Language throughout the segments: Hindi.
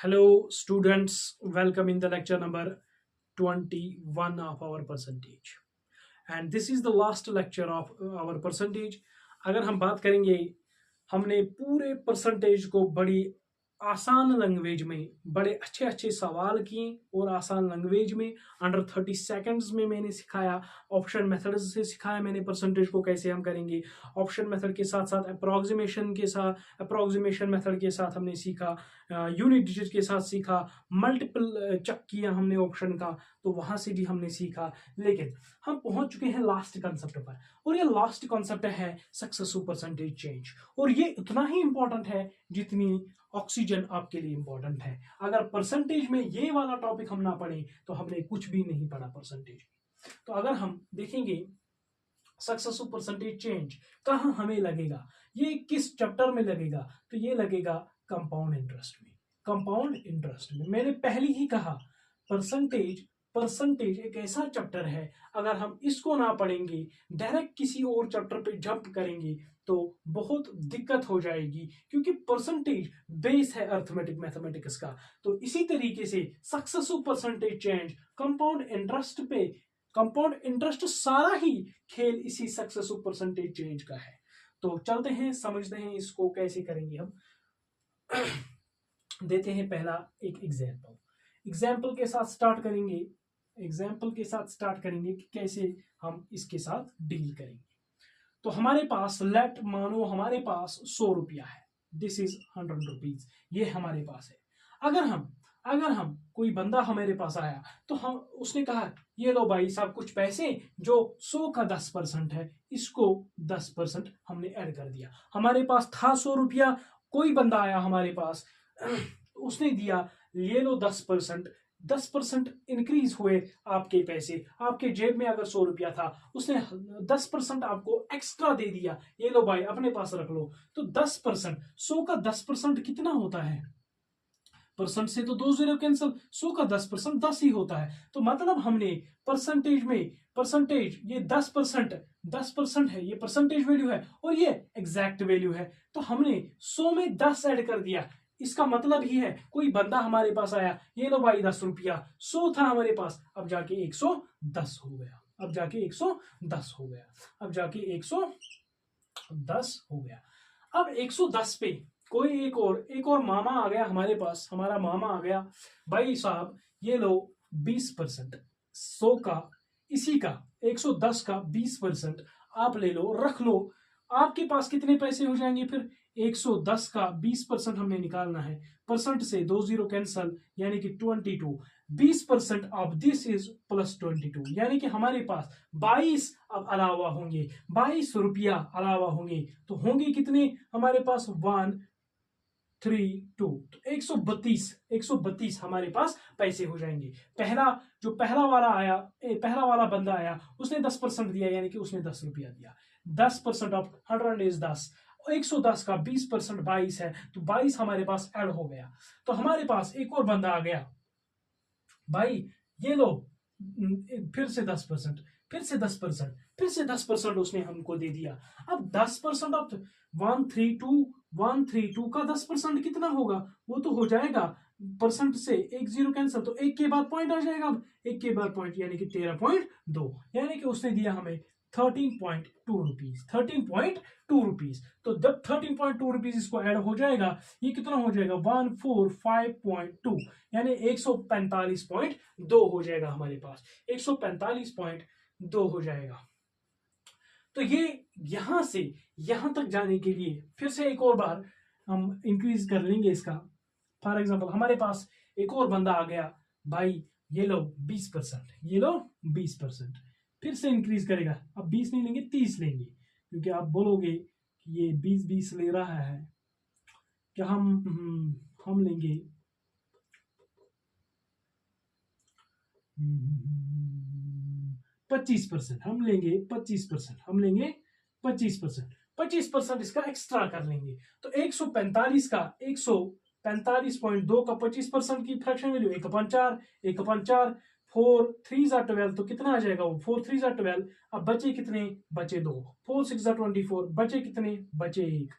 Hello, students. Welcome in the lecture number 21 of our percentage. And this is the last lecture of our percentage. अगर हम बात करेंगे, हमने पूरे परसेंटेज को बड़ी आसान लैंग्वेज में बड़े अच्छे अच्छे सवाल किए और आसान लैंग्वेज में अंडर 30 सेकंड्स में मैंने सिखाया। ऑप्शन मेथड से सिखाया मैंने परसेंटेज को कैसे हम करेंगे। ऑप्शन मेथड के साथ साथ अप्रोक्सीमेशन मेथड के साथ हमने सीखा, यूनिट डिजिट के साथ सीखा, मल्टीपल चेक किया हमने ऑप्शन का, तो वहां से भी हमने सीखा। लेकिन हम पहुंच चुके हैं लास्ट कंसेप्ट पर, और ये लास्ट कॉन्सेप्ट है सक्सेसफुल परसेंटेज चेंज। और ये उतना ही इंपॉर्टेंट है जितनी ऑक्सीजन आपके लिए इंपॉर्टेंट है। अगर परसेंटेज में ये वाला टॉपिक हम ना पढ़े तो हमने कुछ भी नहीं पढ़ा परसेंटेज में। तो अगर हम देखेंगे सक्सेसफुल परसेंटेज चेंज कहाँ हमें लगेगा, ये किस चैप्टर में लगेगा, तो ये लगेगा कंपाउंड इंटरेस्ट में। कंपाउंड इंटरेस्ट में मैंने पहले ही कहा, परसेंटेज एक ऐसा चैप्टर है, अगर हम इसको ना पढ़ेंगे, डायरेक्ट किसी और चैप्टर पे जंप करेंगे तो बहुत दिक्कत हो जाएगी, क्योंकि परसेंटेज बेस है अर्थमेटिक मैथमेटिक्स का। तो इसी तरीके से successful percentage change compound interest सारा ही खेल इसी सक्सेसफुल परसेंटेज चेंज का है। तो चलते हैं, समझते हैं इसको कैसे करेंगे हम। देते हैं पहला एक एग्जाम्पल के साथ स्टार्ट करेंगे कि कैसे हम इसके साथ डील करेंगे। तो हमारे पास मानो हमारे पास 100 रुपया है, दिस इज 100 रुपीज, ये हमारे पास है। अगर हम कोई बंदा हमारे पास आया तो हम उसने कहा, ये लो भाई साहब कुछ पैसे, जो 100 का 10% है, इसको 10% हमने ऐड कर दिया। हमारे पास था 100 रुपया, कोई बंदा आया हमारे पास, उसने दिया, ये लो 10% इंक्रीज हुए आपके पैसे। आपके जेब में अगर 100 रुपया था, उसने 10% आपको एक्स्ट्रा दे दिया, ये लो भाई अपने पास रख लो। तो 10%, 100 का 10% कितना होता है? परसेंट से तो 2 जीरो कैंसिल, 100 का 10% 10 ही होता है। तो मतलब हमने परसेंटेज ये 10% है, ये परसेंटेज वैल्यू है और ये एग्जैक्ट वैल्यू है। तो हमने 100 में 10 ऐड कर दिया। इसका मतलब ही है, कोई बंदा हमारे पास आया, ये लो भाई 10 रुपया, 100 था हमारे पास, अब जाके 110 हो गया, अब जाके 110 हो गया। अब 110 पे कोई एक और मामा आ गया हमारे पास, हमारा मामा आ गया, भाई साहब ये लो 20%, 100 का, इसी का 110 का 20% आप ले लो, रख लो। आपके पास कितने पैसे हो जाएंगे फिर? 110 का 20% हमने निकालना है, परसेंट से 2 जीरो कैंसल, यानी कि 22। 20% ऑफ दिस इज प्लस 22, यानी कि हमारे पास 22 अब अलावा होंगे, 22 रुपया अलावा होंगे। तो होंगे कितने हमारे पास? 132, तो 132 हमारे पास पैसे हो जाएंगे। पहला वाला बंदा आया, उसने 10% दिया, यानी कि उसने 10 रुपया दिया। 10% ऑफ 100 इज 10, 110 का 20% 22 है, तो 22 हमारे पास ऐड हो गया। तो हमारे पास एक और बंदा आ गया, भाई ये लो फिर से 10%, फिर से 10% उसने हमको दे दिया। अब 10% ऑफ 132 का 10% कितना होगा? वो तो हो जाएगा, परसेंट से एक जीरो कैंसिल, तो एक के बाद पॉइंट आ जाएगा। अब एक के बाद पॉइंट, यानी कि 13.2, यानी कि उसने दिया हमें 13.2 रुपीज। तो जब 13.2 रुपीज इसको ऐड हो जाएगा, ये कितना हो जाएगा? 145.2, यानी 145.2 हो जाएगा हमारे पास, 145.2 हो जाएगा। तो ये यहां से यहां तक जाने के लिए फिर से एक और बार हम इंक्रीज कर लेंगे इसका। फॉर एग्जाम्पल हमारे पास एक और बंदा आ गया, भाई ये लो 20%, फिर से इंक्रीज करेगा। अब 20 नहीं लेंगे, 30 लेंगे, क्योंकि आप बोलोगे कि ये 20 ले रहा है, क्या हम लेंगे 25%, हम लेंगे 25% इसका एक्स्ट्रा कर लेंगे। तो 145 का 145.2 का 25% की फ्रैक्शन वैल्यू 1/4, 4 3 जा 12, तो कितना आ जाएगा? वो 4 3 जा 12। अब बचे कितने? बचे 2, 4 6 जा 24, बचे कितने? बचे 1,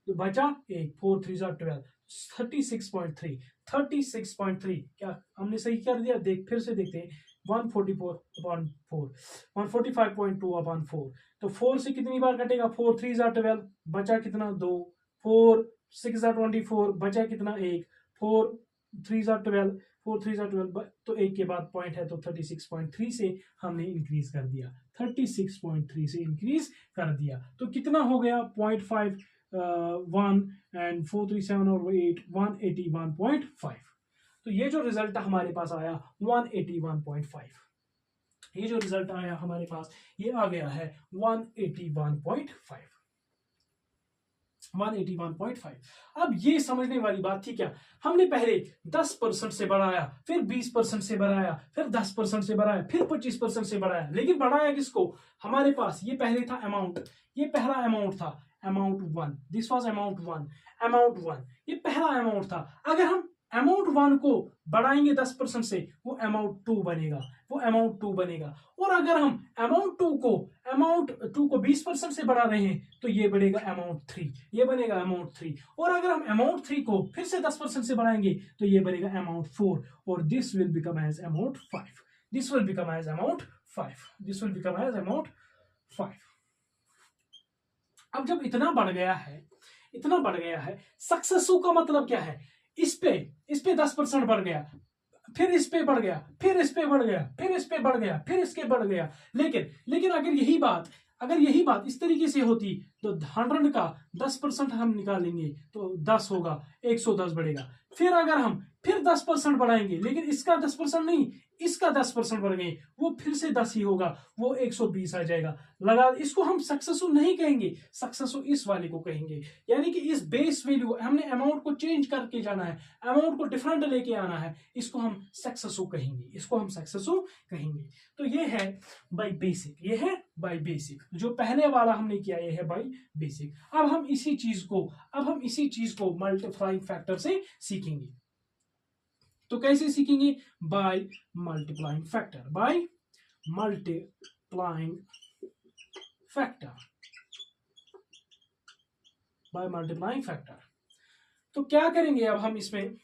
तो बचा 1, 4 3 जा 12। 36.3, 36.3 क्या हमने सही कर दिया? देख फिर से देखते हैं। 144/4, 145.2/4, तो 4 से कितनी बार कटेगा? 4 3 12, बचा कितना? 2, 4 6 24, बचा कितना? 1, 4 3 12, 4 3 12, तो एक के बाद पॉइंट है, तो 36.3 से हमने इंक्रीज कर दिया, 36.3 से इंक्रीज कर दिया, तो कितना हो गया? 0.5 1 एंड 4 3 7 और 8 181.5। तो ये जो रिजल्ट हमारे पास आया 181.5, ये जो रिजल्ट आया हमारे पास ये आ गया है 181.5, 181.5। अब ये समझने वाली बात थी क्या, हमने पहले 10% से बढ़ाया, फिर 20% से बढ़ाया, फिर 10% से बढ़ाया, फिर 25% से बढ़ाया, लेकिन बढ़ाया किसको? हमारे पास ये पहले था अमाउंट, ये पहला अमाउंट था, amount 1, this was amount 1, amount 1, ये पहला अमाउंट था। अगर हम अमाउंट 1 को बढ़ाएंगे 10% से, वो अमाउंट 2 बनेगा, वो अमाउंट 2 बनेगा। और अगर हम अमाउंट 2 को 20% से बढ़ा रहे हैं, तो ये बढ़ेगा अमाउंट 3, ये बनेगा अमाउंट 3। और अगर हम अमाउंट 3 को फिर से 10% से बढ़ाएंगे, तो ये बनेगा अमाउंट 4, और this will become as amount 5, this will become as amount 5, this will become as amount 5। अब जब इतना बढ़ गया है, इतना बढ़ गया है, सक्सेसफुल का मतलब क्या है? इस पे 10% बढ़ गया, फिर इस पे बढ़ गया, फिर इस पे बढ़ गया, फिर इस पे बढ़ गया, फिर इसके बढ़ गया। लेकिन अगर यही बात इस तरीके से होती, तो 100 का 10% हम निकालेंगे तो 10 होगा, 110 बढ़ेगा। फिर अगर हम फिर 10% बढ़ाएंगे, लेकिन इसका 10% नहीं, इसका 10% बढ़ गए, वो फिर से 10 ही होगा, वो 120 आ जाएगा। लगा, इसको हम सक्सेसफुल नहीं कहेंगे, सक्सेसफुल इस वाले को कहेंगे। यानी कि इस बेस वैल्यू, हमने अमाउंट को चेंज करके जाना है, अमाउंट को डिफरेंट लेके आना है, इसको हम सक्सेसफुल कहेंगे, इसको हम सक्सेसफुल कहेंगे। तो ये है बाय बेसिक, ये है बाय बेसिक। जो पहले वाला हमने किया, ये है बाय बेसिक। अब हम इसी चीज को मल्टीप्लाइंग फैक्टर से सीखेंगे। तो कैसे सीखेंगे? By multiplying factor, by multiplying factor, by multiplying factor. तो क्या करेंगे अब हम इसमें?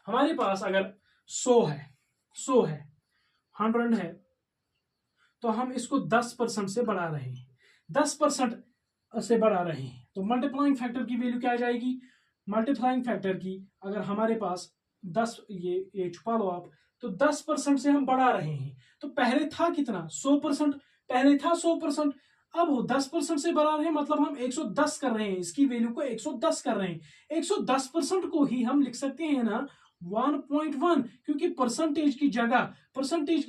हमारे पास अगर 100 है, 100 है, तो हम इसको 10% से बढ़ा रहे हैं, 10% से बढ़ा रहे हैं, तो मल्टीप्लाइंग फैक्टर की वैल्यू क्या आ जाएगी? मल्टीप्लाइंग फैक्टर की अगर हमारे पास 10, ये छुपा लो आप, तो 10% से हम बढ़ा रहे हैं। तो पहले था कितना? 100%, पहले था 100%, अब 10% से बढ़ा रहे हैं, मतलब हम 110 कर रहे हैं, इसकी वैल्यू को 110 कर रहे हैं। 110% को ही हम लिख सकते हैं ना 1.1, क्योंकि परसेंटेज की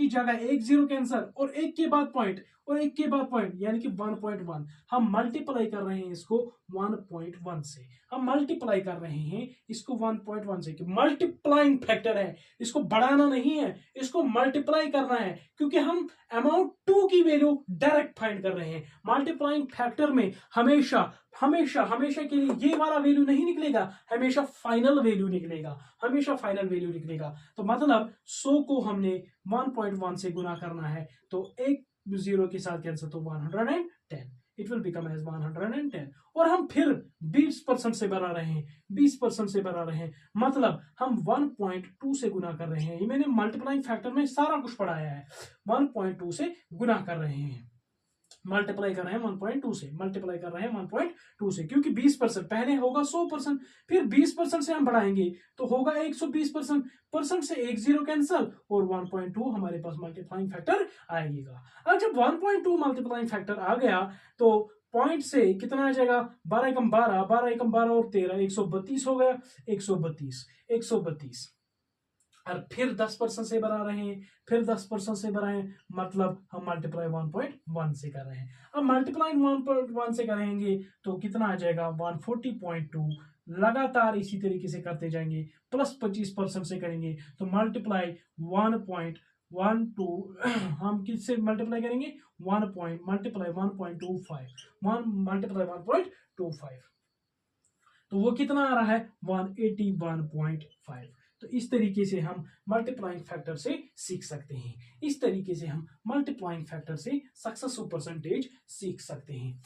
जगह एक जीरो कैंसर, और एक के बाद पॉइंट, और एक के बाद पॉइंट, यानी कि 1.1। हम मल्टीप्लाई कर रहे हैं इसको 1.1 से, हम मल्टीप्लाई कर रहे हैं इसको 1.1 से, कि मल्टीप्लाइंग फैक्टर है, इसको बढ़ाना नहीं है, इसको मल्टीप्लाई करना है, क्योंकि हम अमाउंट 2 की वैल्यू डायरेक्ट फाइंड कर रहे हैं। मल्टीप्लाइंग फैक्टर में हमेशा के लिए ये वाला वैल्यू नहीं निकलेगा, हमेशा फाइनल वैल्यू निकलेगा, हमेशा फाइनल वैल्यू निकलेगा। तो मतलब 100 को हमने 1.1 से गुना करना है, तो एक जीरो के साथ कैंसिल, तो 110, इट विल बिकम एज 110। और हम फिर 20% से बढ़ा रहे हैं, 20% से बढ़ा रहे हैं, मतलब हम 1.2 से गुना कर रहे हैं। ये मैंने मल्टीप्लाइंग फैक्टर में सारा कुछ पढ़ाया है, 1.2 से गुना कर रहे हैं, मल्टीप्लाई कर रहे हैं 1.2 से, मल्टीप्लाई कर रहे हैं 1.2 से, क्योंकि 20% पहले होगा 100%, फिर 20% से हम बढ़ाएंगे तो होगा 120%, परसेंट से एक जीरो कैंसल, और 1.2 हमारे पास मल्टीप्लाइंग फैक्टर आएगा। अब जब 1.2 मल्टीप्लाइंग फैक्टर आ गया, तो पॉइंट से कितना आ जाएगा? 12 एकम 12, 12 एकम 12 और 13, 132 हो गया, 132, और फिर 10% से बढ़ा रहे हैं, फिर 10% से बढ़ाएं, मतलब हम मल्टीप्लाई 1.1 से कर रहे हैं। अब मल्टीप्लाई 1.1 से करेंगे तो कितना आ जाएगा? 140.2, लगातार इसी तरीके से करते जाएंगे, प्लस 25% से करेंगे, तो मल्टीप्लाई 1.12 हम किससे मल्टीप्लाई करेंगे? मल्टीप्लाई 1.25, तो वो कितना आ रहा है? 181.5। तो इस तरीके से हम मल्टीप्लाइंग फैक्टर से सीख सकते हैं, इस तरीके से हम मल्टीप्लाइंग फैक्टर से सक्सेसफुल परसेंटेज सीख सकते हैं।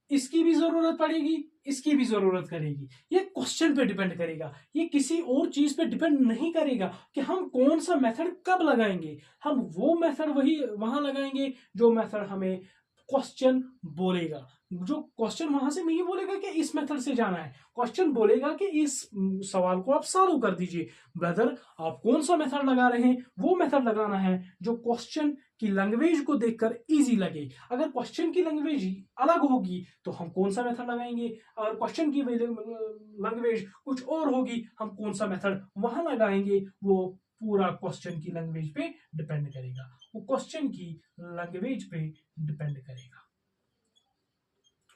इसकी भी जरूरत पड़ेगी, इसकी भी जरूरत करेगी। ये क्वेश्चन पे डिपेंड करेगा, ये किसी और चीज पे डिपेंड नहीं करेगा कि हम कौन सा मेथड कब लगाएंगे। हम वो मेथड वही वहां लगाएंगे जो मेथड हमें क्वेश्चन बोलेगा। जो क्वेश्चन वहां से नहीं बोलेगा कि इस मेथड से जाना है, क्वेश्चन बोलेगा कि इस सवाल को आप सॉल्व कर दीजिए। ब्रदर, आप कौन सा मेथड लगा रहे हैं, वो मेथड लगाना है जो क्वेश्चन की लैंग्वेज को देखकर इजी लगे। अगर क्वेश्चन की लैंग्वेज अलग होगी तो हम कौन सा मेथड लगाएंगे, अगर क्वेश्चन की लैंग्वेज कुछ और होगी हम कौन सा मेथड वहां लगाएंगे, वो पूरा क्वेश्चन की लैंग्वेज पे डिपेंड करेगा। वो क्वेश्चन की लैंग्वेज पे डिपेंड करेगा,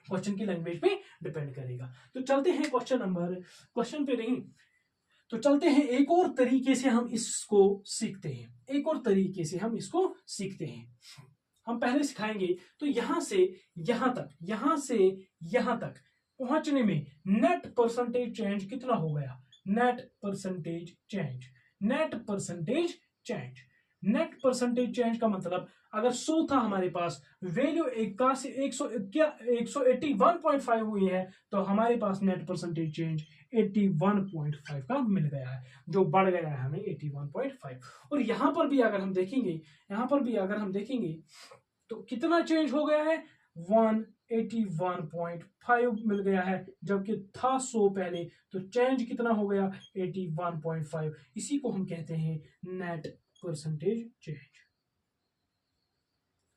क्वेश्चन की लैंग्वेज पे डिपेंड करेगा। तो चलते हैं क्वेश्चन पे नहीं, तो चलते हैं एक और तरीके से हम इसको सीखते हैं, एक और तरीके से हम इसको सीखते हैं। हम पहले सिखाएंगे तो यहां से यहां तक, यहां से यहां तक पहुंचने में नेट परसेंटेज चेंज कितना हो गया, net percentage change, net percentage change. Net percentage change का मतलब अगर 100 था हमारे पास, वैल्यू 181.5 हुई है, तो हमारे पास नेट परसेंटेज चेंज 81.5 का मिल गया है, जो बढ़ गया है हमें 81.5। और यहां पर भी अगर हम देखेंगे, यहां पर भी अगर हम देखेंगे तो कितना चेंज हो गया है, 181.5 मिल गया है, जबकि था 100 पहले, तो चेंज कितना हो गया 81.5। इसी को हम कहते हैं नेट परसेंटेज चेंज,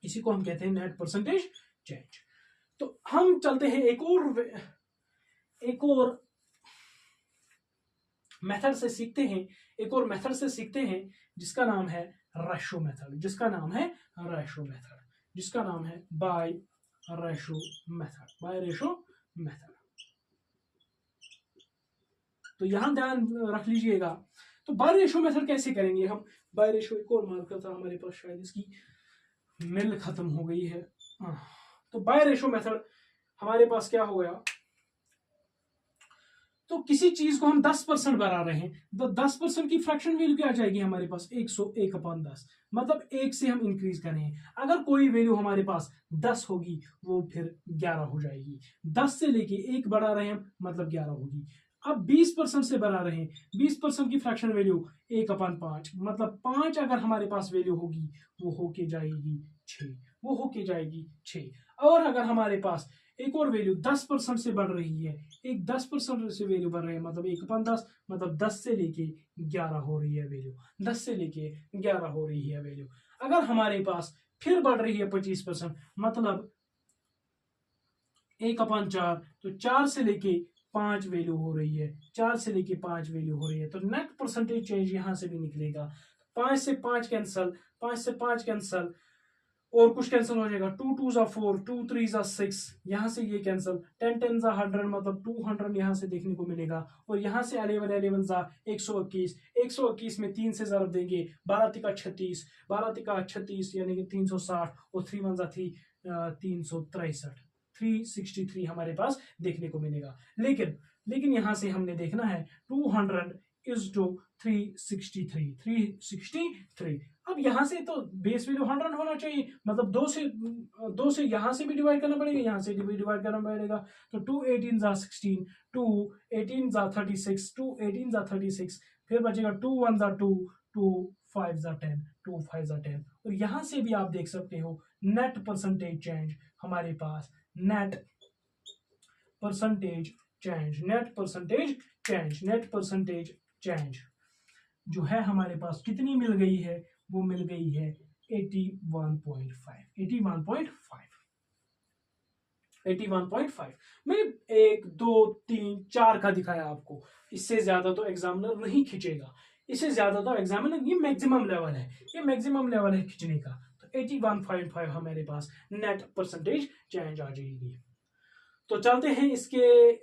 इसी को हम कहते हैं नेट परसेंटेज चेंज। तो हम चलते हैं एक और मेथड से सीखते हैं, एक और मेथड से सीखते हैं जिसका नाम है रेशो मेथड, जिसका नाम है रेशो मेथड, जिसका नाम है bye ratio method, bye ratio method. तो यहां ध्यान रख लीजिएगा। तो बाय रेशो मेथड कैसे करेंगे हम, बाय रेशो एक और मार्कर था हमारे पास, शायद इसकी मिल खत्म हो गई है। तो बाय रेशो मेथड हमारे पास क्या हो गया, तो किसी चीज को हम 10% बढ़ा रहे हैं, तो 10% की फ्रैक्शन वैल्यू क्या आ जाएगी हमारे पास 101/10, मतलब 1 से हम इंक्रीज करें। अगर कोई वैल्यू हमारे पास 10 होगी वो फिर 11 हो जाएगी, 10 से लेके 1 बढ़ा रहे हैं मतलब 11 होगी। अब 20% से बढ़ा रहे हैं, 20% की फ्रैक्शन वैल्यू 1/5, मतलब 5 अगर हमारे पास वैल्यू होगी वो होके जाएगी 6, वो होके जाएगी 6। और अगर हमारे पास एक और वैल्यू 10% से बढ़ रही है, एक 10% से वैल्यू बढ़ रही है, मतलब 1/10, मतलब 10 से लेके 11 हो रही है वैल्यू, 10 से लेके 11 हो रही है वैल्यू। अगर हमारे पास फिर बढ़ रही है 25%, मतलब 1/4, तो 4 से लेके 5 वैल्यू हो रही है, 4 से लेके 5 वैल्यू हो रही है, तो नेट परसेंटेज चेंज यहां से भी निकलेगा। 5 से 5 कैंसल, 5 से 5 कैंसल, और कुछ कैंसिल हो जाएगा, 2 2 4, 2 3 6, यहां से ये कैंसिल, 10 10 100, मतलब 200 यहां से देखने को मिलेगा। और यहां से 11 11 121, 121 में 3 से जरूर देंगे, 12 तिका 36, 12 तिका 36 यानी कि 360, और 3 1 3, 363, 363 हमारे पास देखने को मिलेगा। लेकिन यहां से हमने देखना है 200 इज टू 363, 363। अब यहां से तो बेस वैल्यू 100 होना चाहिए, मतलब 2 से यहां से भी डिवाइड करना पड़ेगा, यहां से भी डिवाइड करना पड़ेगा। तो 2 18 16, 2 18 36, 2 18 36, फिर बचेगा 2 1 2, 2 5 10, 2 5 10। और यहां से भी आप देख सकते हो नेट परसेंटेज चेंज हमारे पास, net percentage change, net percentage change, net percentage change जो है हमारे पास कितनी मिल गई है, वो मिल गई है 81.5, 81.5, 81.5। मैंने 1 2 3 4 का दिखाया आपको, इससे ज्यादा तो एग्जामिनर नहीं खींचेगा, इससे ज्यादा तो एग्जामिनर, ये मैक्सिमम लेवल है, ये मैक्सिमम लेवल है खींचने का। तो 81.5 हमारे पास नेट परसेंटेज चेंज आ जाएगी। तो चलते हैं, इसके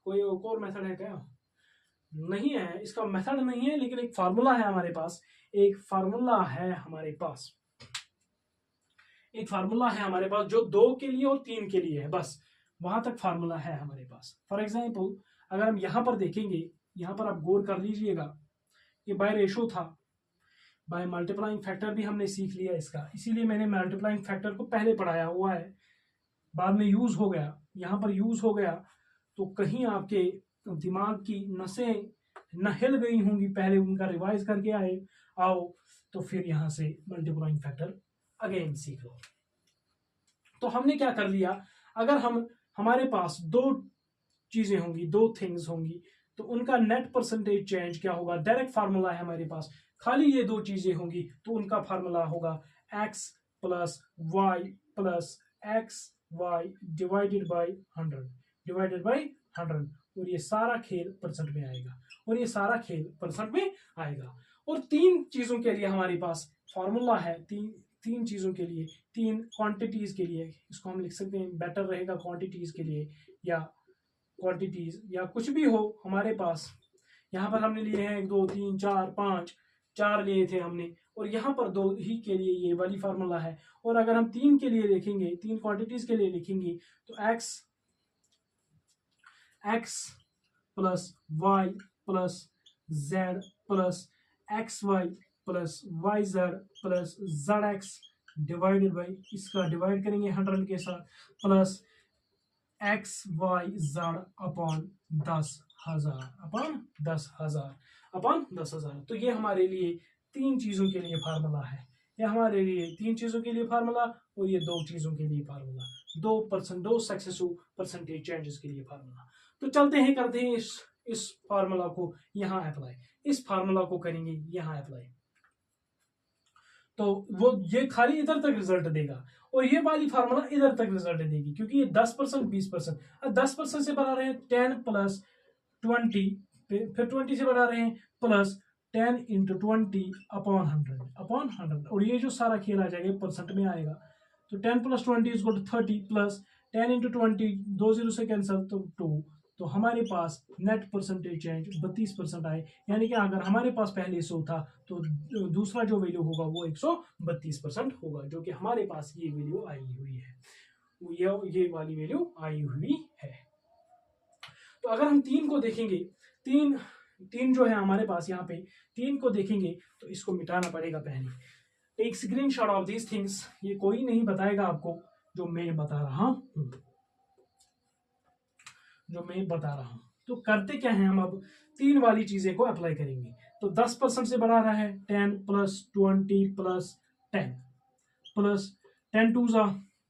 कोई और मेथड है क्या, नहीं है, इसका मेथड नहीं है, लेकिन एक फार्मूला है हमारे पास, एक फार्मूला है हमारे पास, एक फार्मूला है हमारे पास जो 2 के लिए और 3 के लिए है, बस वहां तक फार्मूला है हमारे पास। फॉर एग्जांपल अगर हम यहां पर देखेंगे, यहां पर आप गौर कर लीजिएगा, ये बाय रेशो था, बाय मल्टीप्लाइंग फैक्टर भी हमने सीख लिया इसका, इसीलिए मैंने मल्टीप्लाइंग फैक्टर को पहले पढ़ाया हुआ है, बाद में यूज हो गया, यहाँ पर यूज हो गया तो कहीं आपके दिमाग की नसें न हिल गई होंगी, पहले उनका रिवाइज करके आओ तो फिर यहाँ से मल्टीप्लाइंग फैक्टर अगेन सीख लो। तो हमने क्या कर लिया, अगर हमारे पास दो चीजें होंगी, दो थिंग्स होंगी, तो उनका नेट परसेंटेज चेंज क्या होगा, डायरेक्ट फार्मूला है हमारे पास, खाली ये दो चीजें होंगी तो उनका फार्मूला होगा x plus Y plus X Y divided by 100 और ये सारा खेल परसेंट में आएगा, और ये सारा खेल परसेंट में आएगा। और तीन चीजों के लिए हमारे पास फार्मूला है, तीन चीजों के लिए, तीन क्वांटिटीज के लिए, इसको हम लिख सकते हैं, बेटर रहेगा क्वांटिटीज के लिए या क्वांटिटीज या कुछ भी हो हमारे पास। यहाँ पर हमने लिए हैं 1 2 3 4 5, 4 लिए थे हमने, और यहाँ पर 2 ही के लिए ये वाली फार्मूला है। और अगर हम 3 के लिए लिखेंगे, 3 क्वांटिटीज के लिए लिखेंगे तो x plus Y plus Z plus X Y plus Y Z plus Z X divided by, इसका डिवाइड करेंगे 100 के साथ, plus X Y Z upon 10,000 तो ये हमारे लिए तीन चीजों के लिए फार्मूला है, ये हमारे लिए तीन चीजों के लिए फार्मूला और ये दो चीजों के लिए फार्मूला, दो सक्सेसिव परसेंटेज चेंजेस के लिए फार्मूला। तो चलते हैं, करते हैं इस फार्मूला को यहाँ अप्लाई, इस फार्मूला को करेंगे यहाँ अप्लाई, तो वो ये खाली इधर तक रिजल्ट देगा और ये वाली फार्मूला इधर तक रिजल्ट देगी, क्योंकि ये 10% 20%, 10% से बढ़ा रहे हैं 10 प्लस 20, फिर 20 से बढ़ा रहे हैं प्लस 10 इंटू 20 अपॉन 100 और ये जो सारा खेल आ जाएगा परसेंट में आएगा। तो 10 plus 20 is equal to 30 plus 10 into 20, 2 0 से कैंसिल तो 2, तो हमारे पास नेट परसेंटेज चेंज 32% आए, यानी कि अगर हमारे पास पहले 100 था तो दूसरा जो वैल्यू होगा वो 132% होगा, जो कि हमारे पास ये वैल्यू आई हुई है, ये वाली वैल्यू आई हुई है। तो अगर हम 3 को देखेंगे, तीन जो है हमारे पास यहाँ पे 3 को देखेंगे तो इसको मिटाना पड़ेगा पहले। Take screenshot of these things, ये कोई नहीं बताएगा आपको, जो मैं बता रहा हूं, तो करते क्या है, हम अब 3 वाली चीजें को अप्लाई करेंगे। तो 10% से बढ़ा रहा है 10 प्लस 20 प्लस 10 प्लस 10 टू जा,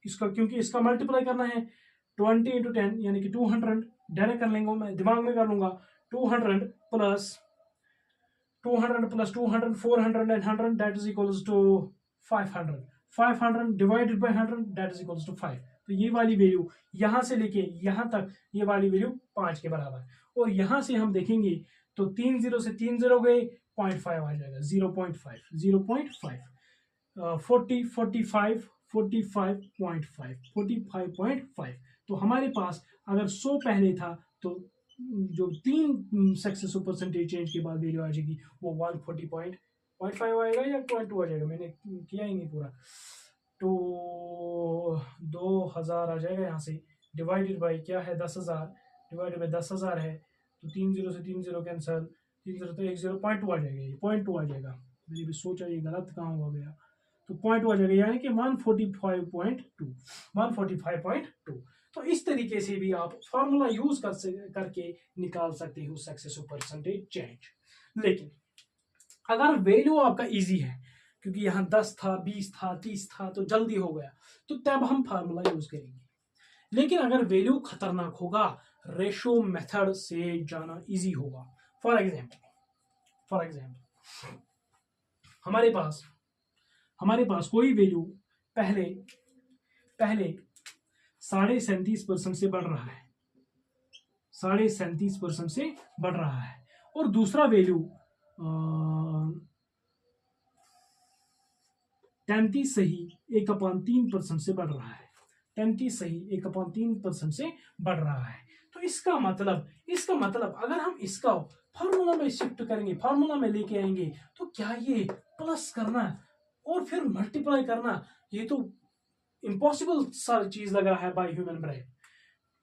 इसका क्योंकि इसका मल्टीप्लाई करना है 20 इंटू 10 यानी कि 200, डायरेक्ट कर लेंगे, मैं दिमाग में कर लूंगा, 200 plus 200 plus 200 400 and 100 that is equals to 500 divided by 100 that is equals to 5। तो ये वाली वैल्यू यहां से लेके यहां तक ये वाली वैल्यू 5 के बराबर, और यहां से हम देखेंगे तो 3 0 से 3 0 गए 0.5 आ जाएगा, 0.5 45.5 तो हमारे पास अगर 100 पहले था तो जो 3 सक्सेसिव परसेंटेज चेंज के बाद वैल्यू आ जाएगी वो 140.5 आएगा या 0.2 आ जाएगा, मैंने किया ही नहीं पूरा, तो 2000 आ जाएगा यहाँ से, डिवाइडेड बाई क्या है 10,000, डिवाइडेड बाई 10,000 है, तो 3 0 से 3 0 कैंसल, 3 0 तो 1 0 0.2 आ जाएगा, ये 0.2 आ जाएगा, मैंने भी सोचा ये गलत कहाँ हो गया, तो 0.2 आ जाएगा, यानी कि 145.2। तो इस तरीके से भी आप फार्मूला यूज करके निकाल सकते हो सक्सेसिव परसेंटेज चेंज। लेकिन अगर वैल्यू आपका इजी है, क्योंकि यहाँ 10 था 20 था 30 था तो जल्दी हो गया, तो तब हम फार्मूला यूज करेंगे। लेकिन अगर वैल्यू खतरनाक होगा, रेशो मेथड से जाना इजी होगा। फॉर एग्जाम्पल हमारे पास कोई वैल्यू पहले 37.5% से बढ़ रहा है, 37.5% से बढ़ रहा है, और दूसरा वैल्यू 33 सही 1/3% से बढ़ रहा है, 33 सही 1/3% से बढ़ रहा है। तो इसका मतलब अगर हम इसका फार्मूला में शिफ्ट करेंगे, फार्मूला में लेके आएंगे, तो क्या ये प्लस करना और फिर मल्टीप्लाई करना, ये तो इम्पॉसिबल सारी चीज लग रहा है बाय ह्यूमन ब्रेन,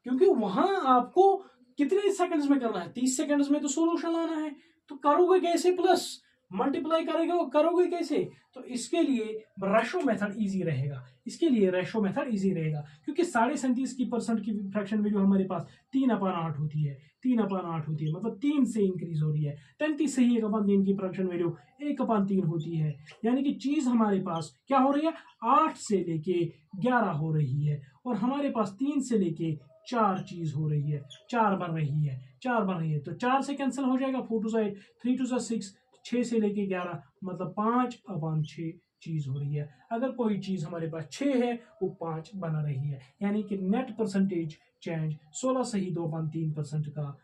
क्योंकि वहां आपको कितने सेकंड्स में करना है, 30 सेकंड्स में तो सोल्यूशन लाना है, तो करोगे कैसे प्लस, मल्टीप्लाई करोगे कैसे? तो इसके लिए रेशो मेथड इजी रहेगा, इसके लिए रेशो मेथड इजी रहेगा, क्योंकि 37.5% की फ्रैक्शन वैल्यू हमारे पास 3/8 होती है, 3/8 होती है, मतलब 3 से इंक्रीज हो रही है। 33 से ही 1/3 की फ्रैक्शन वैल्यू 1/3 होती है, यानी कि चीज हमारे पास क्या हो रही है, 8 से लेके 11 हो रही है, और हमारे पास 3 से लेके 4 चीज हो रही है, 4 बन रही है, 4 बन रही है। तो 4 से कैंसिल हो जाएगा, 4 2 8, 3 2 6, 6 से लेके 11, मतलब 5/6 चीज हो रही है। अगर कोई चीज हमारे पास 6 है, वो 5 बना रही है, यानी कि नेट परसेंटेज चेंज 16 से ही 2/3% का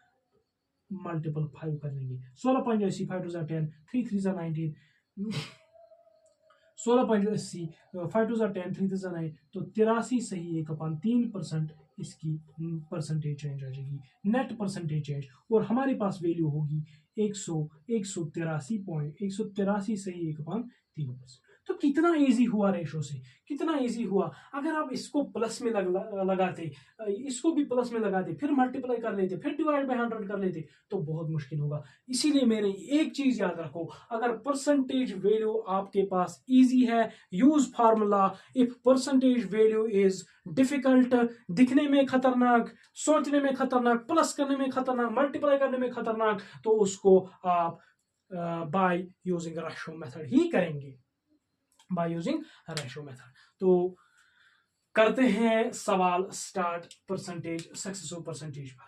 मल्टीपल 5 कर लेंगे। 16.80, 5 2 10, 3 3 19, 16.80, 5 2 10, 3 3 9, तो 83 से ही 1/3% इसकी परसेंटेज चेंज आ जाएगी, नेट परसेंटेज चेंज, और हमारे पास वैल्यू होगी 183 से ही 1/3%। तो कितना इजी हुआ रेशो से, कितना इजी हुआ। अगर आप इसको प्लस में लगाते, इसको भी प्लस में लगाते, फिर मल्टीप्लाई कर लेते, फिर डिवाइड बाय 100 कर लेते, तो बहुत मुश्किल होगा। इसीलिए मेरे एक चीज याद रखो, अगर परसेंटेज वैल्यू आपके पास इजी है, use formula. If percentage value is difficult, दिखने में खतरनाक, सोचने में खतरनाक, प्लस करने में खतरनाक, मल्टीप्लाई करने में खतरनाक, तो उसको आप बाय यूजिंग रेशो मेथड ही करेंगे, बाय यूजिंग रेशो मेथड। तो करते हैं सवाल स्टार्ट परसेंटेज, सक्सेसिव परसेंटेज पर।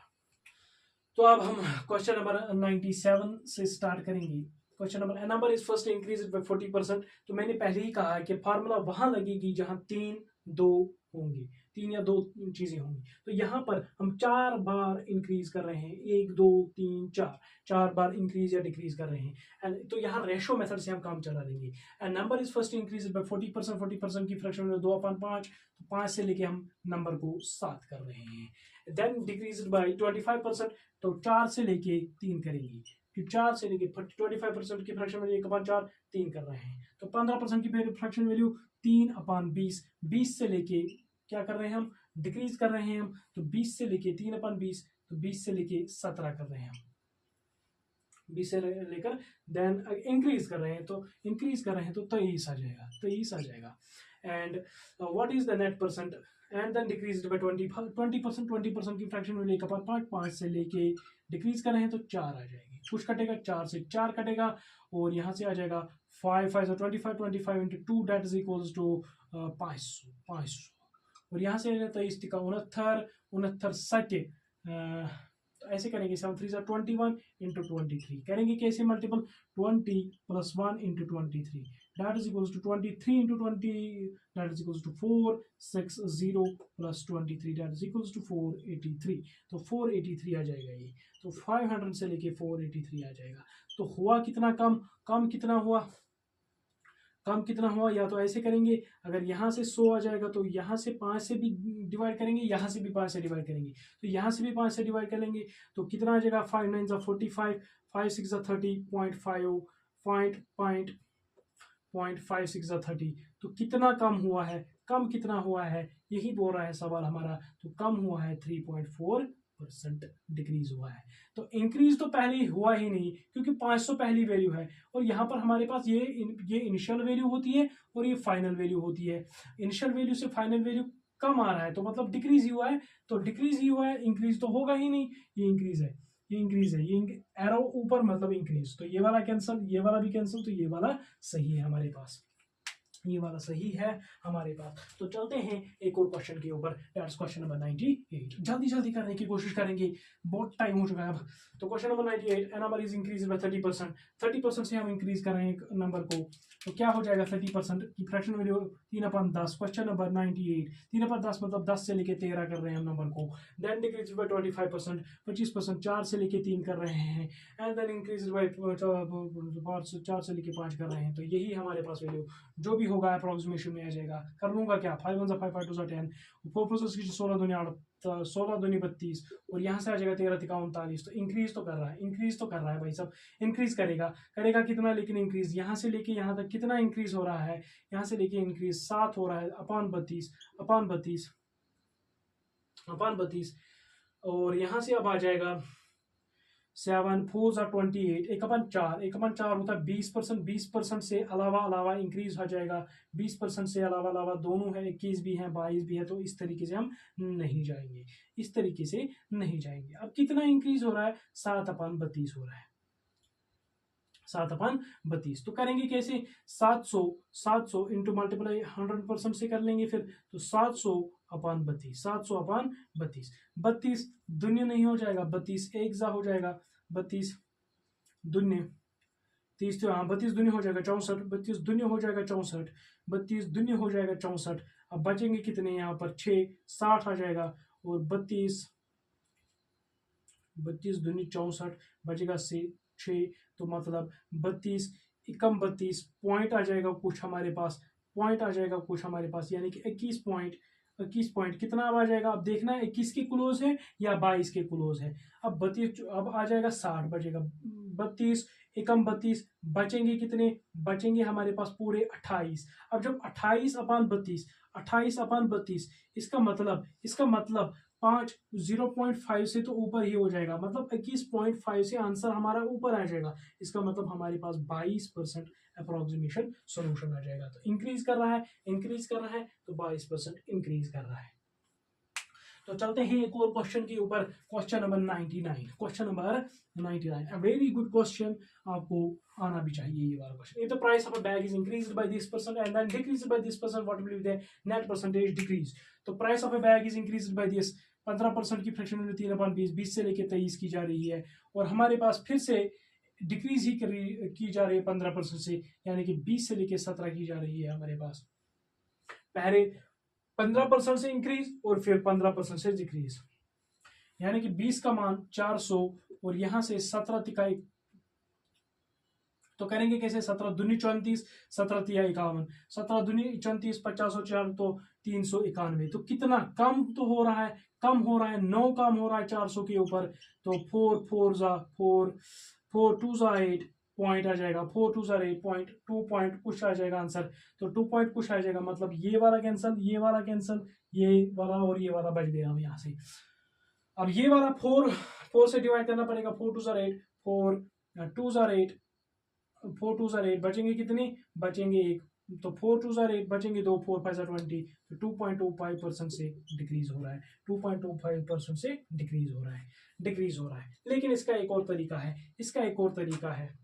तो अब हम क्वेश्चन नंबर 97 से स्टार्ट करेंगे। Question number is first increase by 40%। तो मैंने पहले ही कहा है कि फार्मूला वहां लगेगी जहां 3 2 होंगे, 3 या 2 चीजें होंगी। तो यहाँ पर हम 4 बार इंक्रीज कर रहे हैं, 1 2 3 4, 4 बार इंक्रीज या डिक्रीज कर रहे हैं। एंड तो यहाँ रेशो मेथड से हम काम चला देंगे। And number is first increase by 40%, 40% की फ्रैक्शन में 2/5, तो 5 से लेके हम नंबर को 7 कर रहे हैं। देन डिक्रीज बाय 25%, तो 4 से लेके 3 करेंगे, फिर 4 से लेके 25% की फ्रैक्शन वैल्यू 1/4, 3 कर रहे हैं। तो 15% की फ्रैक्शन वैल्यू 3/20, 20 से लेके क्या कर रहे हैं हम, डिक्रीज कर रहे हैं हम, तो 20 से लेके 3/20, तो 20 से लेके 17 कर रहे हैं हम, 20 से लेकर देन इंक्रीज कर रहे हैं, तो इंक्रीज कर रहे हैं तो 23 आ जाएगा, 23 आ जाएगा। And what is the net percent, and then decrease by 20%, 20% की फ्रैक्शन वैल्यू 1/5, 5 से लेके डिक्रीज कर रहे हैं तो 4 आ जाएगी, कुछ कटेगा, 4 से 4 कटेगा, और यहाँ से आ जाएगा 5 5 से 25, 25 into 2 that is equals to 500, और यहाँ से 23 टिका 69, 69 सटे, तो ऐसे करेंगे 7 3 21 into 23, करेंगे कैसे multiple, 20 + 1 into 23 that is equals to 23 into 20 that is equals to 460 plus 23 that is equals to 483, तो 483 आ जाएगा ये, तो 500 से लेके 483 आ जाएगा। तो हुआ कितना कम, कम कितना हुआ, कम कितना हुआ, या तो ऐसे करेंगे, अगर यहाँ से 100 आ जाएगा तो यहाँ से 5 से भी डिवाइड करेंगे, यहाँ से भी 5 से डिवाइड करेंगे, तो यहाँ से भी 5 से डिवाइड करेंगे, तो कितना आ जाएगा, 5 9 45, 5 6 30, 0.5 30, तो कितना कम हुआ है, कम कितना हुआ है, यही बोल रहा है सवाल हमारा। तो कम हुआ है 3.4% डिक्रीज हुआ है। तो इंक्रीज तो पहले हुआ ही नहीं, क्योंकि 500 पहली वैल्यू है, और यहाँ पर हमारे पास ये इनिशियल वैल्यू होती है और ये फाइनल वैल्यू होती है। इनिशियल वैल्यू से फाइनल वैल्यू कम आ रहा है, तो मतलब डिक्रीज ही हुआ है, तो डिक्रीज ही हुआ है, इंक्रीज तो होगा ही नहीं। ये इंक्रीज है, ये इंक्रीज है, ये एरो ऊपर मतलब इंक्रीज, तो ये वाला कैंसिल, ये वाला भी कैंसिल, तो ये वाला सही है हमारे पास, ये वाला सही है हमारे पास। तो चलते हैं एक और क्वेश्चन के ऊपर, दैट्स क्वेश्चन नंबर 98। जल्दी जल्दी करने की कोशिश करेंगे, बहुत टाइम हो चुका है अब। तो question number 98, number is increase by 30%, 30% से हम इंक्रीज कर रहे हैं नंबर को, तो क्या हो जाएगा, 30% की फ्रैक्शन वैल्यू 3/10। क्वेश्चन नंबर 98, 3/10 मतलब 10 से लेके 13 कर रहे हैं हम नंबर को। देन डिक्रीज बाय 25%, 25%, 4 से लेके 3 कर रहे हैं, एंड देन इंक्रीज बाय 4 से लेके 5 कर रहे हैं। तो यही हमारे पास वैल्यू जो भी होगा अप्रोक्सीमेशन में आ जाएगा। कर लूंगा क्या, 5 1 5 5 2 10, 4 4 16 2 8, 16 2 32, और यहाँ से आ जाएगा 13 3 39। तो इंक्रीज तो कर रहा है, इंक्रीज तो कर रहा है भाई साहब, इंक्रीज करेगा, करेगा कितना, लेकिन इंक्रीज यहाँ से लेके यहाँ तक कितना इंक्रीज हो रहा है, यहाँ से लेके इंक्रीज 7 हो रहा है, अपान 32, और यहाँ से अब आ जाएगा 7 4 28, 1/4, 1/4 होता है 20%, 20% से अलावा इंक्रीज हो जाएगा, 20% से अलावा दोनों है, 21 भी है 22 भी है, तो इस तरीके से हम नहीं जाएंगे, इस तरीके से नहीं जाएंगे। अब कितना इंक्रीज हो रहा है, 7/32 हो रहा है, 7/32। तो करेंगे कैसे, 700 इंटू मल्टीप्लाई 100% से कर लेंगे फिर, तो 700/32, 700/32, 32 दुनिया नहीं हो जाएगा, 32 एक जा हो जाएगा, 32 दुनिया 30, तो हाँ 32 दुनिया हो जाएगा 64, 32 दुनिया हो जाएगा 64, 32 दुनिया हो जाएगा 64। अब बचेंगे कितने यहाँ पर 6, 60 आ जाएगा, और 32 दुनी 64 बचेगा से 6, तो मतलब 32 एकम 32 पॉइंट आ जाएगा कुछ हमारे पास, पॉइंट आ जाएगा कुछ हमारे पास, यानी कि 21 पॉइंट कितना अब आ जाएगा, अब देखना है 21 के क्लोज है या 22 के क्लोज है। अब 32 अब आ जाएगा 60 बचेगा, 32 एकम 32 बचेंगे कितने, बचेंगे हमारे पास पूरे 28। अब जब 28/32 इसका मतलब 0.5 से तो ऊपर ही हो जाएगा, मतलब 21.5 से आंसर हमारा ऊपर आ जाएगा, इसका मतलब हमारे पास 22% अप्रोक्सीमेशन सॉल्यूशन आ जाएगा। तो इंक्रीज कर रहा है तो 22% इंक्रीज कर रहा है। तो चलते हैं एक और क्वेश्चन के ऊपर, question number 99, a very good question, आपको आना भी चाहिए ये वाला question. If the price of a bag is increased by this percent and then decreased by this percent, what will be the net percentage decrease. तो price of a bag is increased by this, 15% की फ्रैक्शन में 3/20, 20 से लेकर 23 की जा रही है, और हमारे पास फिर से डिक्रीज ही की जा रही है 15% से, यानी कि 20 से लेकर 17 की जा रही है हमारे पास। पहले 15% से इंक्रीज और फिर 15% से डिक्रीज, यानी कि 20 का मान 400 और यहां से 17 तिकाई, तो करेंगे कैसे, 17 दूनी 34, 17 तिया 51, 17 दूनी 34, 50 और 4 तो 391। तो कितना कम तो हो रहा है, 9 कम हो रहा है 400 के ऊपर, तो 4 4 जा 4 4 2 जा 8 पॉइंट आ जाएगा, 4 2 जा 8 पॉइंट, 2 पॉइंट कुछ आ जाएगा आंसर, तो 2 पॉइंट कुछ आ जाएगा, मतलब ये वाला कैंसल, ये वाला कैंसल, ये वाला और ये वाला बच गया हम यहाँ से। अब ये वाला 4 से डिवाइड करना पड़ेगा, 4 2 जा 8, 4 2 जा 8, 4 2 जा 8, बचेंगे कितने, बचेंगे 1, तो 4 2 जा 8 बचेंगे 2, 4 5 जा 20, तो 2.25% से डिक्रीज हो रहा है, 2.25% से डिक्रीज हो रहा है। लेकिन इसका एक और तरीका है,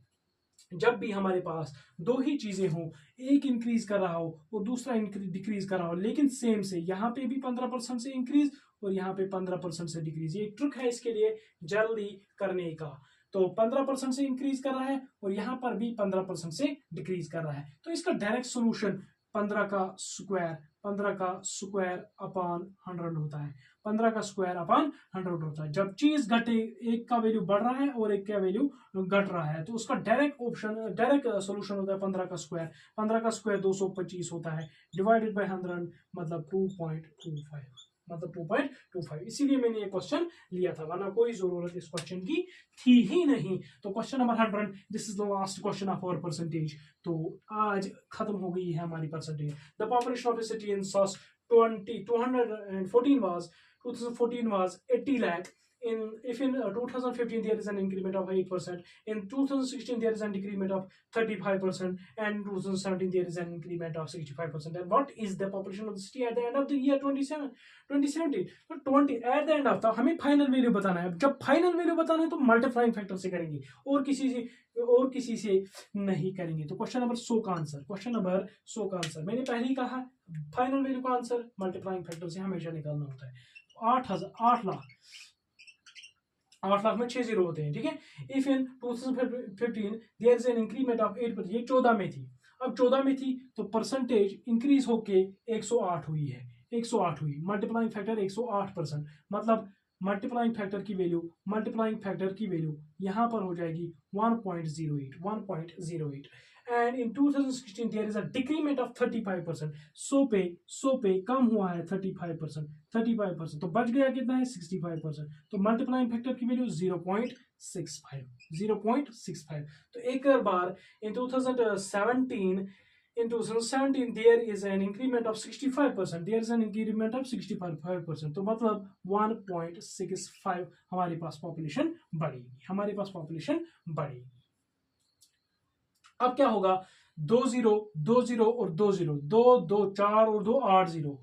जब भी हमारे पास दो ही चीजें हों, एक इंक्रीज कर रहा हो और दूसरा डिक्रीज कर रहा हो, लेकिन सेम से, यहाँ पे भी 15% से इंक्रीज और यहाँ पे 15% से डिक्रीज, ये ट्रिक है इसके लिए जल्दी करने का। तो 15% से इंक्रीज कर रहा है और यहाँ पर भी 15% से डिक्रीज कर रहा है, तो इसका डायरेक्ट सोल्यूशन 15 का स्क्वायर अपॉन 100 होता है, 15 का स्क्वायर अपॉन 100 होता है। जब चीज घटे, एक का वैल्यू बढ़ रहा है और एक का वैल्यू घट रहा है, तो उसका डायरेक्ट सोल्यूशन होता है 15 का स्क्वायर। 15 का स्क्वायर 225 होता है, डिवाइडेड बाय 100 मतलब 2.25, इसीलिए मैंने ये क्वेश्चन लिया था, वरना कोई जरूरत इस क्वेश्चन की थी ही नहीं। तो question number 100, this is the last question of our percentage. तो आज खत्म हो गई है हमारी percentage. The population of a city in 214 was 80 lakh. If in 2015 there is an increment of 8%, in 2016 there is an increment of 35%, and 2017 there is an increment of 65%. And what is the population of the city at the end of the year 2017? तो 20 at the end of, तो हमें फाइनल वैल्यू बताना है। जब फाइनल वैल्यू बताना है तो मल्टीप्लाइंग फैक्टर से करेंगे, और किसी से नहीं करेंगे। तो क्वेश्चन नंबर 100 का आंसर मैंने पहले ही कहा, फाइनल वैल्यू का आंसर मल्टीप्लाइंग फैक्टर से हमेशा निकालना होता है। 8 लाख में 6 जीरो होते हैं, ठीक है। If in 2015 there is an increment of 8%, ये 14 में थी, अब 14 में थी तो परसेंटेज इंक्रीज होके 108 हुई है, 108 हुई, मल्टीप्लाइंग फैक्टर 108%, मतलब मल्टीप्लाइंग फैक्टर की वैल्यू यहाँ पर हो जाएगी 1.08, and in 2016 there is a decrement of 35%, 100 पे कम हुआ है 35%, तो बच गया कितना है 65%, तो मल्टीप्लाइंग फैक्टर की वैल्यू 0.65। तो एक बार इन 2017 in 2017 there is an increment of 65%, there is an increment of 65%, तो मतलब 1.65 हमारे पास पॉपुलेशन बढ़ेगी, हमारे पास पॉपुलेशन बढ़ेगी। अब क्या होगा, 2 0 2 0 और 2 0, 2 2 4 और 2 8 0,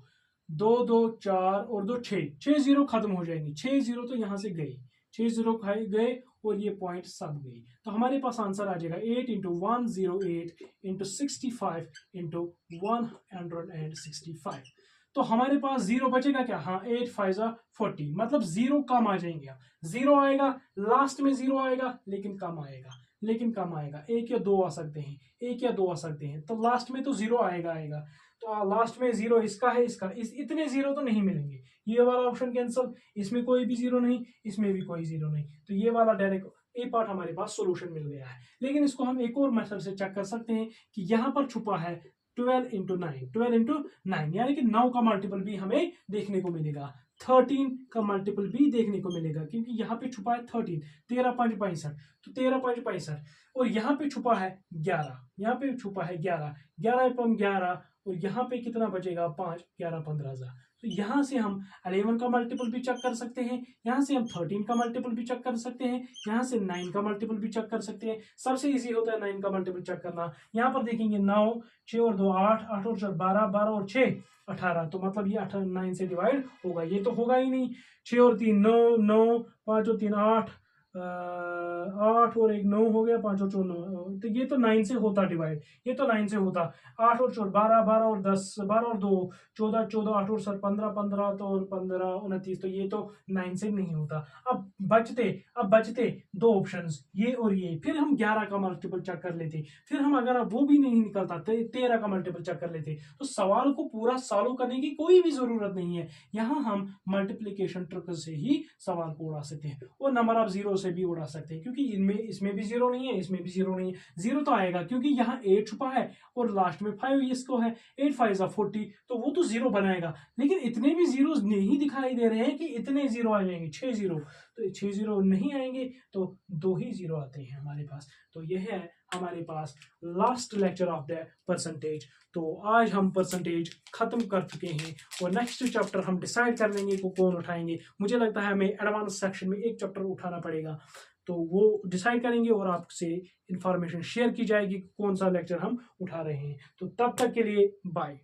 2 2 4 और 2 6, 6 0 खत्म हो जाएंगे, 6 0 तो यहां से गए, 6 0 गए और ये पॉइंट सब गए, तो हमारे पास आंसर आ जाएगा 8 इंटू 108 इंटू 65 इंटू 165। तो हमारे पास जीरो बचेगा क्या, हाँ 8 5 40, मतलब जीरो कम आ जाएंगे, जीरो आएगा लास्ट में, जीरो आएगा लेकिन कम आएगा, लेकिन कम आएगा, एक या दो आ सकते हैं, एक या दो आ सकते हैं, तो लास्ट में तो जीरो आएगा आएगा, तो लास्ट में जीरो इसका है, इसका इतने जीरो तो नहीं मिलेंगे, ये वाला ऑप्शन कैंसिल, इसमें कोई भी जीरो नहीं, इसमें भी कोई जीरो नहीं, तो ये वाला डायरेक्ट ए पार्ट हमारे पास सॉल्यूशन मिल गया है। लेकिन इसको हम एक और मेथड से चेक कर सकते हैं कि यहाँ पर छुपा है 12 इंटू 9, 12 इंटू 9 यानी कि 9 का मल्टीपल भी हमें देखने को मिलेगा, 13 का मल्टीपल भी देखने को मिलेगा, क्योंकि यहाँ पे छुपा है 13, 13 5 65, तो 13 5 65, और यहाँ पे छुपा है 11, यहाँ पे छुपा है 11, 11 पम 11, और यहाँ पे कितना बचेगा 5, 11 15,000, तो यहाँ से हम 11 का मल्टीपल भी चेक कर सकते हैं, यहाँ से हम 13 का मल्टीपल भी चेक कर सकते हैं, यहाँ से 9 का मल्टीपल भी चेक कर सकते हैं। सबसे इजी होता है 9 का मल्टीपल चेक करना। यहाँ पर देखेंगे 9, 6 और 2 8, 8 और 4 12, 12 और 6 18, तो मतलब ये 9 से डिवाइड होगा, ये तो होगा ही नहीं। 6 और 3 9, 9 5 और 3 8, 8 और 1 9 हो गया, 5 और 4 9, तो ये तो 9 से होता डिवाइड, ये तो 9 से होता। 8 और 4 12, 12 और 10, 12 और 2 14, 14 8 और 7 15, 15 तो और 15 29, तो ये तो 9 से नहीं होता। अब बचते दो ऑप्शंस, ये और ये, फिर हम 11 का मल्टीपल चेक कर लेते, फिर हम अगर वो भी नहीं निकलता 13 का मल्टीपल चेक कर लेते, तो सवाल को पूरा सॉल्व करने की कोई भी जरूरत नहीं है, यहाँ हम मल्टीप्लीकेशन ट्रिक से ही सवाल को उड़ा सकते हैं, और नंबर ऑफ जीरो से भी उड़ा सकते हैं, क्योंकि इसमें भी जीरो नहीं है, इसमें भी जीरो नहीं है, जीरो तो आएगा क्योंकि यहाँ 8 छुपा है और लास्ट में 5 इसको है, 8 5 40, तो वो तो जीरो बनाएगा, लेकिन इतने भी जीरो नहीं दिखाई दे रहे हैं कि इतने जीरो आ जाएंगे, 6 जीरो, तो 6 जीरो नहीं आएंगे, तो 2 ही जीरो आते हैं हमारे पास। तो यह है हमारे पास last lecture of the percentage. तो आज हम परसेंटेज खत्म कर चुके हैं, और नेक्स्ट चैप्टर हम डिसाइड कर लेंगे को कौन उठाएंगे। मुझे लगता है हमें एडवांस सेक्शन में एक चैप्टर उठाना पड़ेगा, तो वो डिसाइड करेंगे और आपसे इंफॉर्मेशन शेयर की जाएगी कौन सा लेक्चर हम उठा रहे हैं। तो तब तक के लिए बाय।